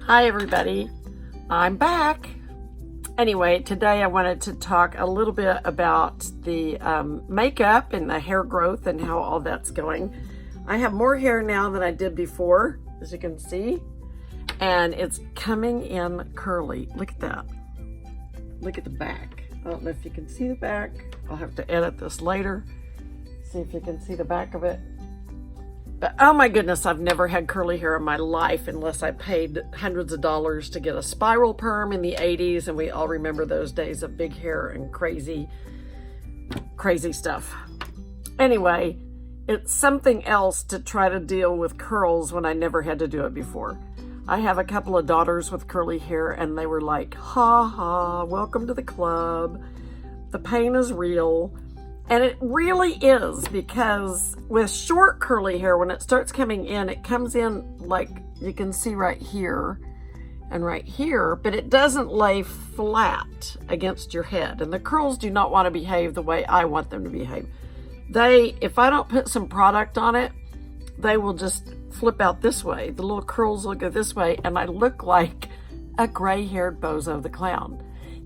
Hi everybody, I'm back. Anyway, today I wanted to talk a little bit about the makeup and the hair growth and how all that's going. I have more hair now than I did before, as you can see, and it's coming in curly. Look at that. Look at the back. I don't know if you can see the back. I'll have to edit this later. See if you can see the back of it. But oh my goodness, I've never had curly hair in my life unless I paid hundreds of dollars to get a spiral perm in the 80s, and we all remember those days of big hair and crazy stuff. Anyway, it's something else to try to deal with curls when I never had to do it before. I have a couple of daughters with curly hair, and they were like, ha ha, welcome to the club. The pain is real. And it really is, because with short curly hair, when it starts coming in, it comes in like you can see right here and right here, but it doesn't lay flat against your head. And the curls do not want to behave the way I want them to behave. If I don't put some product on it, they will just flip out this way. The little curls will go this way, and I look like a gray-haired Bozo the Clown.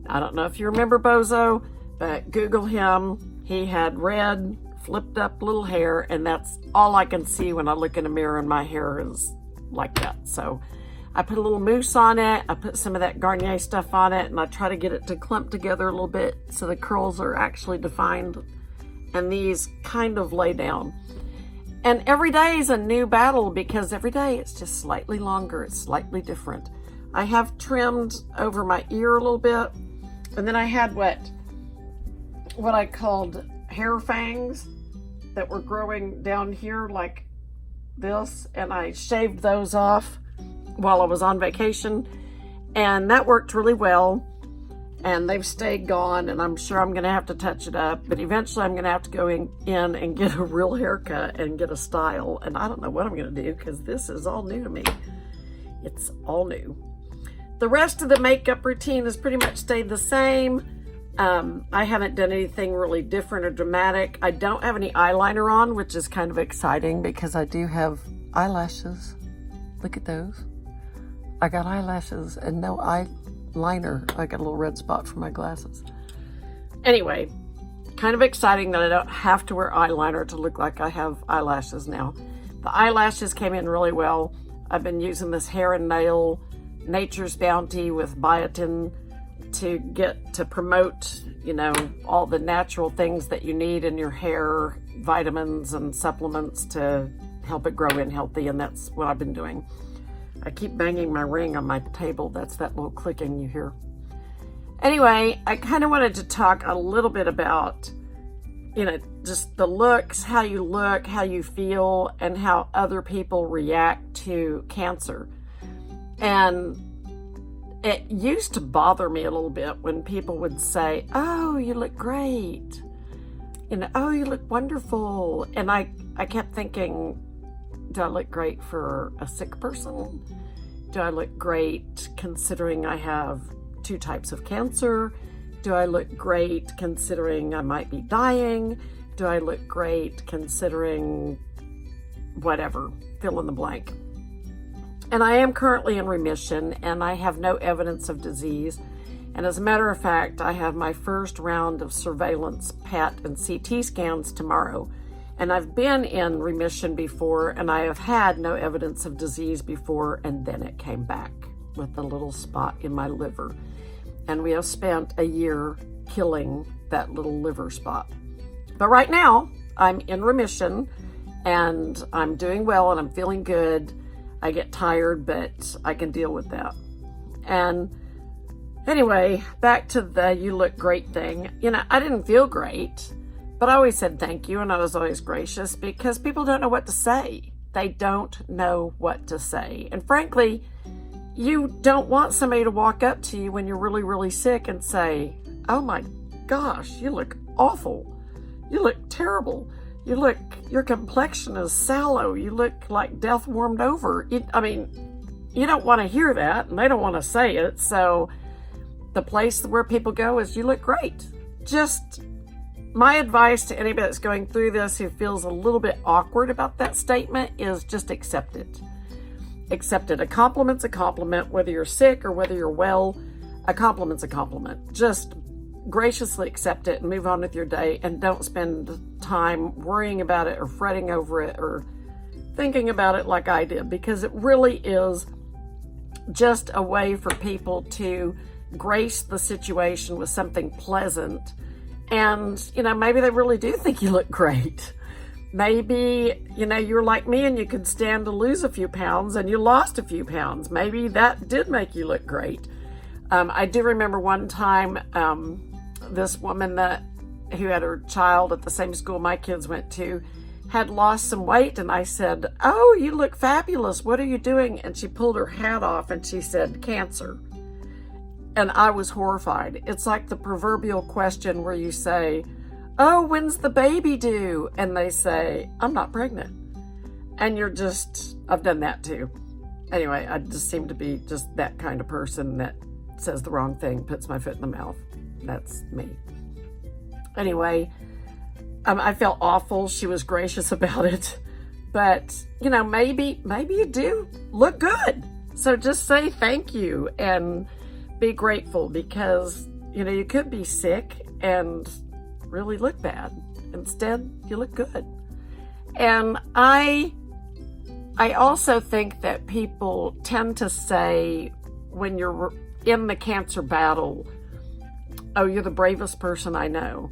I don't know if you remember Bozo, but Google him. He had red, flipped up little hair, and that's all I can see when I look in a mirror, and my hair is like that. So I put a little mousse on it. I put some of that Garnier stuff on it, and I try to get it to clump together a little bit so the curls are actually defined, and these kind of lay down. And every day is a new battle, because every day it's just slightly longer. It's slightly different. I have trimmed over my ear a little bit, and then I had what I called hair fangs that were growing down here like this, and I shaved those off while I was on vacation, and that worked really well, and they've stayed gone, and I'm sure I'm gonna have to touch it up, but eventually I'm gonna have to go in and get a real haircut and get a style, and I don't know what I'm gonna do, because this is all new to me. It's all new. The rest of the makeup routine has pretty much stayed the same. I haven't done anything really different or dramatic. I don't have any eyeliner on, which is kind of exciting because I do have eyelashes. Look at those. I got eyelashes and no eyeliner. I got a little red spot for my glasses. Anyway, kind of exciting that I don't have to wear eyeliner to look like I have eyelashes now. The eyelashes came in really well. I've been using this hair and nail Nature's Bounty with biotin to promote, all the natural things that you need in your hair, vitamins and supplements to help it grow in healthy, and that's what I've been doing. I keep banging my ring on my table. That's that little clicking you hear. Anyway, I kind of wanted to talk a little bit about, just the looks, how you look, how you feel, and how other people react to cancer. And it used to bother me a little bit when people would say, oh, you look great. Oh, you look wonderful. And I kept thinking, do I look great for a sick person? Do I look great considering I have 2 types of cancer? Do I look great considering I might be dying? Do I look great considering whatever, fill in the blank? And I am currently in remission, and I have no evidence of disease. And as a matter of fact, I have my first round of surveillance PET and CT scans tomorrow. And I've been in remission before, and I have had no evidence of disease before, and then it came back with a little spot in my liver. And we have spent a year killing that little liver spot. But right now, I'm in remission, and I'm doing well, and I'm feeling good. I get tired, but I can deal with that. And anyway, back to the you look great thing. I didn't feel great, but I always said thank you, and I was always gracious, because people don't know what to say. They don't know what to say. And frankly, you don't want somebody to walk up to you when you're really, really sick and say, oh my gosh, you look awful. You look terrible. Your complexion is sallow. You look like death warmed over. You don't want to hear that, and they don't want to say it. So the place where people go is, you look great. Just my advice to anybody that's going through this who feels a little bit awkward about that statement is just accept it. accept it. A compliment's a compliment, whether you're sick or whether you're well. A compliment's a compliment. Just graciously accept it and move on with your day, and don't spend time worrying about it or fretting over it or thinking about it like I did, because it really is just a way for people to grace the situation with something pleasant. And, maybe they really do think you look great. Maybe, you're like me and you could stand to lose a few pounds and you lost a few pounds. Maybe that did make you look great. I do remember one time, this woman who had her child at the same school my kids went to had lost some weight, and I said, "Oh, you look fabulous. What are you doing?" And she pulled her hat off and she said, "Cancer." And I was horrified. It's like the proverbial question where you say, "Oh, when's the baby due?" And they say, "I'm not pregnant." And I've done that too. Anyway, I just seem to be just that kind of person that says the wrong thing, puts my foot in the mouth. That's me. Anyway, I felt awful. She was gracious about it. But, maybe you do look good. So just say thank you and be grateful, because, you could be sick and really look bad. Instead, you look good. And I also think that people tend to say when you're in the cancer battle, "Oh, you're the bravest person I know."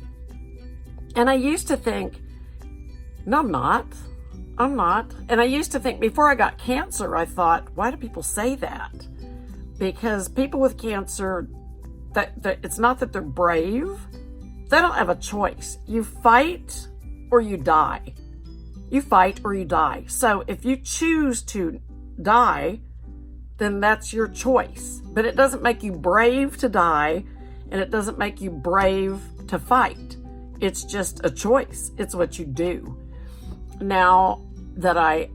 And I used to think, no, I'm not. And I used to think before I got cancer, I thought, why do people say that? Because people with cancer, that it's not that they're brave. They don't have a choice. You fight or you die. You fight or you die. So if you choose to die, then that's your choice. But it doesn't make you brave to die, and it doesn't make you brave to fight. It's just a choice. It's what you do. Now that I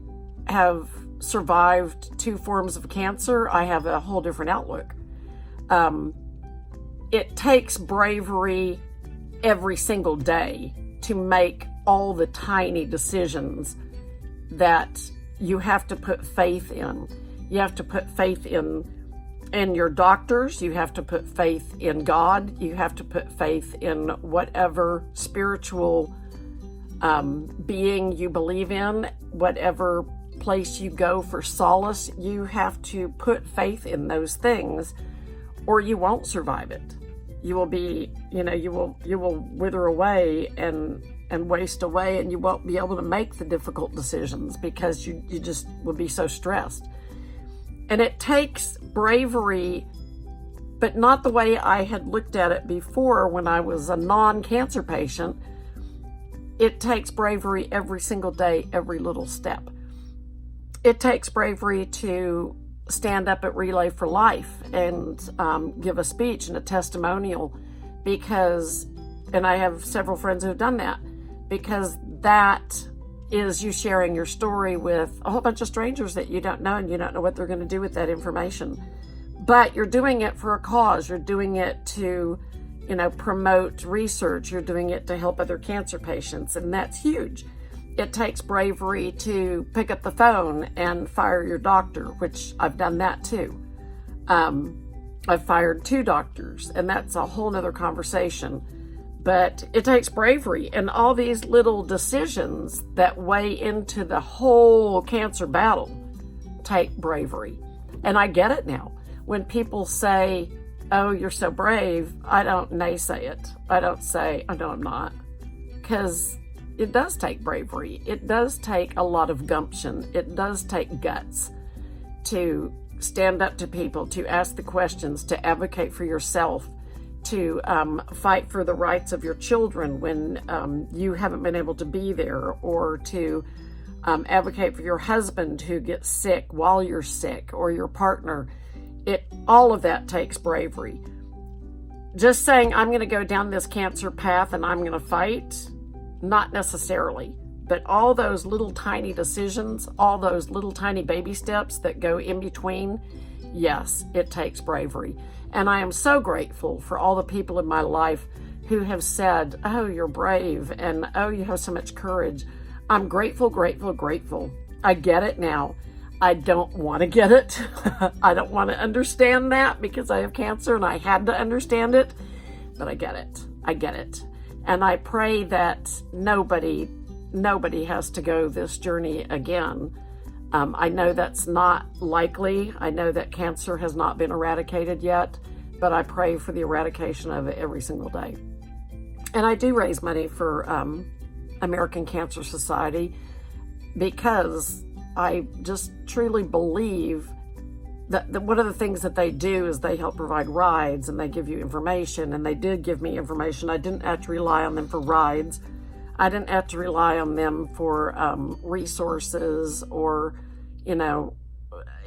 have survived 2 forms of cancer, I have a whole different outlook. It takes bravery every single day to make all the tiny decisions that you have to put faith in. You have to put faith in your doctors. You have to put faith in God. You have to put faith in whatever spiritual being you believe in, whatever place you go for solace. You have to put faith in those things, or you won't survive it. You will be, you will wither away and waste away, and you won't be able to make the difficult decisions because you just will be so stressed. And it takes bravery, but not the way I had looked at it before when I was a non-cancer patient. It takes bravery every single day, every little step. It takes bravery to stand up at Relay for Life and give a speech and a testimonial, and I have several friends who have done that, because that is you sharing your story with a whole bunch of strangers that you don't know, and you don't know what they're going to do with that information. But you're doing it for a cause. You're doing it to, promote research. You're doing it to help other cancer patients, and that's huge. It takes bravery to pick up the phone and fire your doctor, which I've done that too. I've fired 2 doctors, and that's a whole nother conversation. But it takes bravery, and all these little decisions that weigh into the whole cancer battle take bravery. And I get it now. When people say, "Oh, you're so brave," I don't naysay it. I don't say, "Oh, no, I'm not." Because it does take bravery. It does take a lot of gumption. It does take guts to stand up to people, to ask the questions, to advocate for yourself, to fight for the rights of your children when you haven't been able to be there, or to advocate for your husband who gets sick while you're sick, or your partner. All of that takes bravery. Just saying, "I'm going to go down this cancer path and I'm going to fight," not necessarily. But all those little tiny decisions, all those little tiny baby steps that go in between, yes, it takes bravery. And I am so grateful for all the people in my life who have said, "Oh, you're brave," and "Oh, you have so much courage." I'm grateful, grateful, grateful. I get it now. I don't want to get it. I don't want to understand that because I have cancer and I had to understand it, but I get it. I get it. And I pray that nobody has to go this journey again. I know that's not likely. I know that cancer has not been eradicated yet, but I pray for the eradication of it every single day. And I do raise money for American Cancer Society because I just truly believe that one of the things that they do is they help provide rides and they give you information, and they did give me information. I didn't have to rely on them for rides. I didn't have to rely on them for resources or,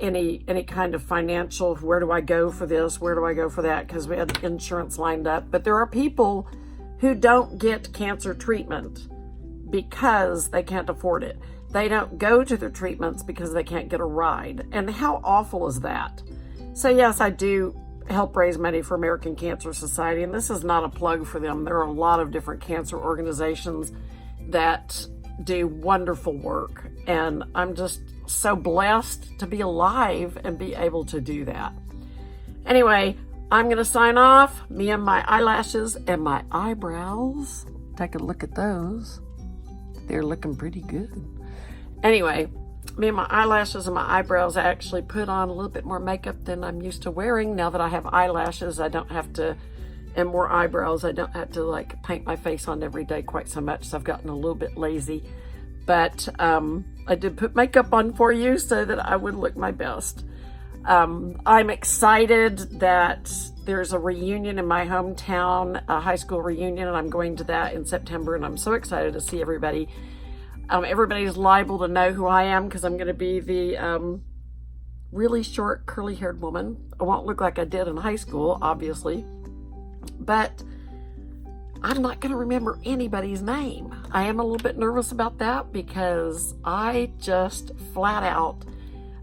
any kind of financial, where do I go for this, where do I go for that, because we had insurance lined up. But there are people who don't get cancer treatment because they can't afford it. They don't go to their treatments because they can't get a ride. And how awful is that? So yes, I do help raise money for American Cancer Society, and this is not a plug for them. There are a lot of different cancer organizations that do wonderful work, and I'm just so blessed to be alive and be able to do that. Anyway, I'm going to sign off. Me and my eyelashes and my eyebrows. Take a look at those. They're looking pretty good. Anyway, me and my eyelashes and my eyebrows, I actually put on a little bit more makeup than I'm used to wearing. Now that I have eyelashes, I don't have to, and more eyebrows, I don't have to paint my face on every day quite so much. So I've gotten a little bit lazy. But I did put makeup on for you so that I would look my best. I'm excited that there's a reunion in my hometown, a high school reunion, and I'm going to that in September, and I'm so excited to see everybody. Everybody's liable to know who I am because I'm going to be the really short, curly-haired woman. I won't look like I did in high school, obviously, but I'm not going to remember anybody's name. I am a little bit nervous about that because I just flat out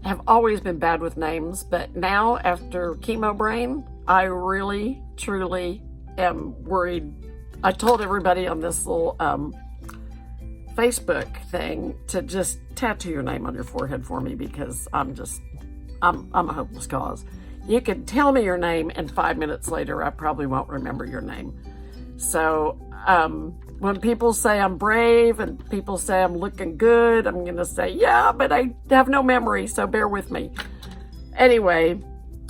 have always been bad with names, but now after chemo brain, I really, truly am worried. I told everybody on this little Facebook thing to just tattoo your name on your forehead for me because I'm a hopeless cause. You could tell me your name and 5 minutes later, I probably won't remember your name. So when people say I'm brave and people say I'm looking good, I'm going to say, yeah, but I have no memory, so bear with me. Anyway,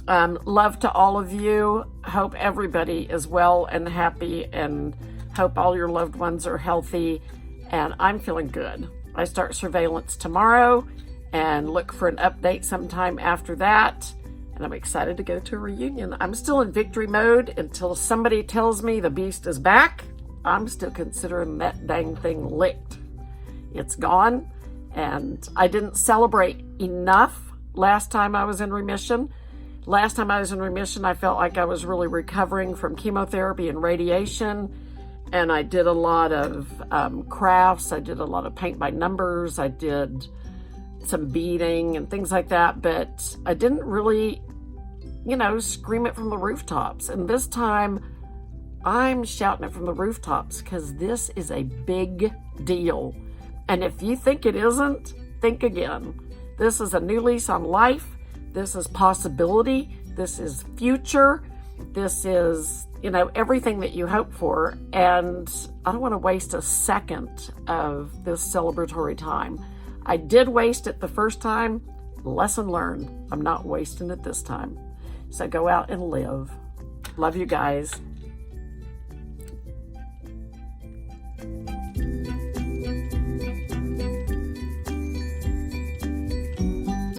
love to all of you. Hope everybody is well and happy, and hope all your loved ones are healthy. And I'm feeling good. I start surveillance tomorrow and look for an update sometime after that. And I'm excited to go to a reunion. I'm still in victory mode until somebody tells me the beast is back. I'm still considering that dang thing licked. It's gone. And I didn't celebrate enough last time I was in remission. Last time I was in remission, I felt like I was really recovering from chemotherapy and radiation. And I did a lot of crafts. I did a lot of paint by numbers. I did some beading and things like that. But I didn't really, scream it from the rooftops. And this time, I'm shouting it from the rooftops because this is a big deal. And if you think it isn't, think again. This is a new lease on life. This is possibility. This is future. This is everything that you hope for, and I don't want to waste a second of this celebratory time. I did waste it the first time. Lesson learned. I'm not wasting it this time. So go out and live. Love you guys.